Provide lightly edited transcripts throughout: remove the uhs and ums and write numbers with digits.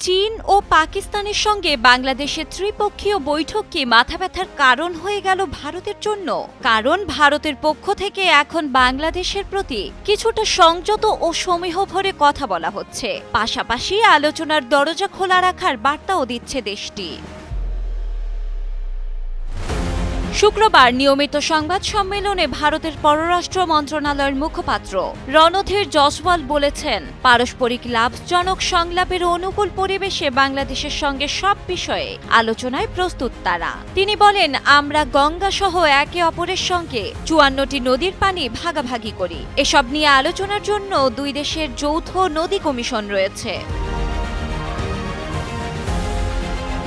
চীন ও পাকিস্তানের সঙ্গে বাংলাদেশের ত্রিপক্ষীয় বৈঠক কি মাথাব্যথার কারণ হয়ে গেল ভারতের জন্য? কারণ ভারতের পক্ষ থেকে এখন বাংলাদেশের প্রতি কিছুটা সংযত ও সমীহভরে কথা বলা হচ্ছে, পাশাপাশি আলোচনার দরজা খোলা রাখার বার্তাও দিচ্ছে দেশটি। শুক্রবার নিয়মিত সংবাদ সম্মেলনে ভারতের পররাষ্ট্র মন্ত্রণালয়ের মুখপাত্র রণধীর জয়সওয়াল বলেছেন, পারস্পরিক লাভজনক সংলাপের অনুকূল পরিবেশে বাংলাদেশের সঙ্গে সব বিষয়ে আলোচনায় প্রস্তুত তারা। তিনি বলেন, আমরা গঙ্গা সহ একে অপরের সঙ্গে ৫৪টি নদীর পানি ভাগাভাগি করি। এসব নিয়ে আলোচনার জন্য দুই দেশের যৌথ নদী কমিশন রয়েছে।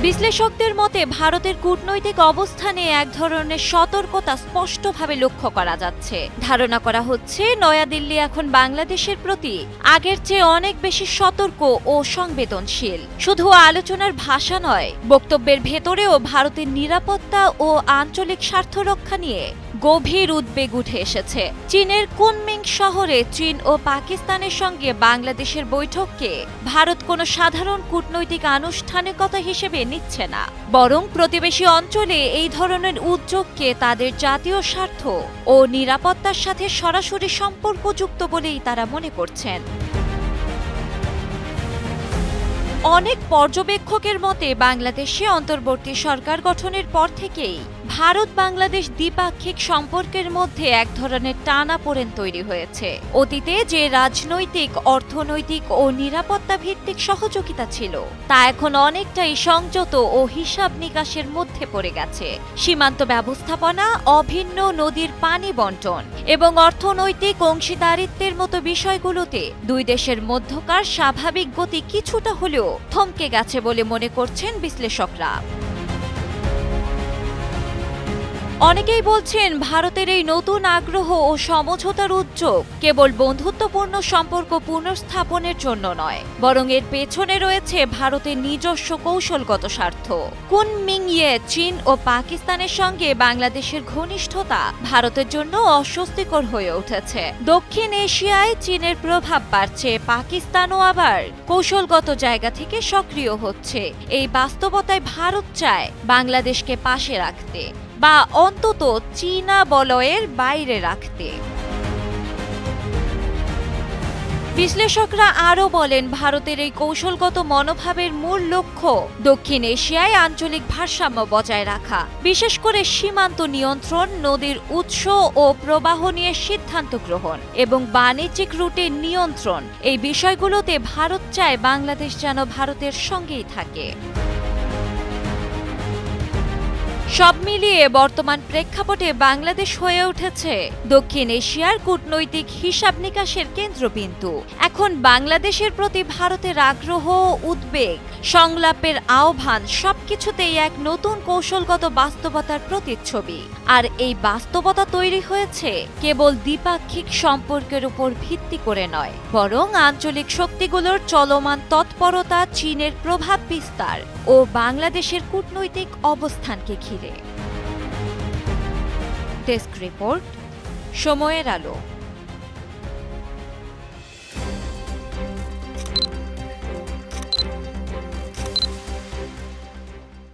বিশ্লেষকদের মতে ভারতের কূটনৈতিক অবস্থানে এক ধরনের সতর্কতা স্পষ্টভাবে লক্ষ্য করা যাচ্ছে। ধারণা করা হচ্ছে নয়াদিল্লি এখন বাংলাদেশের প্রতি আগের চেয়ে অনেক বেশি সতর্ক ও সংবেদনশীল। শুধু আলোচনার ভাষা নয়, বক্তব্যের ভেতরেও ভারতের নিরাপত্তা ও আঞ্চলিক স্বার্থ রক্ষা নিয়ে গভীর উদ্বেগ উঠে এসেছে। চীনের কুনমিং শহরে চীন ও পাকিস্তানের সঙ্গে বাংলাদেশের বৈঠককে ভারত কোনো সাধারণ কূটনৈতিক আনুষ্ঠানিকতা হিসেবে নিচ্ছে না, বরং প্রতিবেশী অঞ্চলে এই ধরনের উদ্যোগকে তাদের জাতীয় স্বার্থ ও নিরাপত্তার সাথে সরাসরি সম্পর্কযুক্ত বলেই তারা মনে করছেন। অনেক পর্যবেক্ষকের মতে বাংলাদেশে অন্তর্বর্তী সরকার গঠনের পর থেকেই ভারত বাংলাদেশ দ্বিপাক্ষিক সম্পর্কের মধ্যে এক ধরনের টানাপোড়েন তৈরি হয়েছে। অতীতে যে রাজনৈতিক, অর্থনৈতিক ও নিরাপত্তা ভিত্তিক সহযোগিতা ছিল তা এখন অনেকটাই সংযত ও হিসাব নিকাশের মধ্যে পড়ে গেছে। সীমান্ত ব্যবস্থাপনা, অভিন্ন নদীর পানি বন্টন এবং অর্থনৈতিক অংশীদারিত্বের মতো বিষয়গুলোতে দুই দেশের মধ্যকার স্বাভাবিক গতি কিছুটা হলেও থমকে গেছে বলে মনে করছেন বিশ্লেষকরা। অনেকেই বলছেন, ভারতের এই নতুন আগ্রহ ও সমঝোতার উদ্যোগ কেবল বন্ধুত্বপূর্ণ সম্পর্ক পুনঃস্থাপনের জন্য নয়, বরং এর পেছনে রয়েছে ভারতের নিজস্ব কৌশলগত স্বার্থ। কুনমিংয়ে চীন ও পাকিস্তানের সঙ্গে বাংলাদেশের ঘনিষ্ঠতা ভারতের জন্য অস্বস্তিকর হয়ে উঠেছে। দক্ষিণ এশিয়ায় চীনের প্রভাব বাড়ছে, পাকিস্তানও আবার কৌশলগত জায়গা থেকে সক্রিয় হচ্ছে। এই বাস্তবতায় ভারত চায় বাংলাদেশকে পাশে রাখতে বা অন্তত চীনা বলয়ের বাইরে রাখতে। বিশ্লেষকরা আরও বলেন, ভারতের এই কৌশলগত মনোভাবের মূল লক্ষ্য দক্ষিণ এশিয়ায় আঞ্চলিক ভারসাম্য বজায় রাখা, বিশেষ করে সীমান্ত নিয়ন্ত্রণ, নদীর উৎস ও প্রবাহ নিয়ে সিদ্ধান্ত গ্রহণ এবং বাণিজ্যিক রুটের নিয়ন্ত্রণ। এই বিষয়গুলোতে ভারত চায় বাংলাদেশ যেন ভারতের সঙ্গেই থাকে। সব মিলিয়ে বর্তমান প্রেক্ষাপটে বাংলাদেশ হয়ে উঠেছে দক্ষিণ এশিয়ার কূটনৈতিক হিসাব নিকাশের কেন্দ্রবিন্দু। এখন বাংলাদেশের প্রতি ভারতের আগ্রহ, উদ্বেগ, সংলাপের আহ্বান সবকিছুতেই এক নতুন কৌশলগত বাস্তবতার প্রতিচ্ছবি। আর এই বাস্তবতা তৈরি হয়েছে কেবল দ্বিপাক্ষিক সম্পর্কের উপর ভিত্তি করে নয়, বরং আঞ্চলিক শক্তিগুলোর চলমান তৎপরতা, চীনের প্রভাব বিস্তার ও বাংলাদেশের কূটনৈতিক অবস্থানকে ঘিরে। ডেস্ক রিপোর্ট, সময়ের আলো।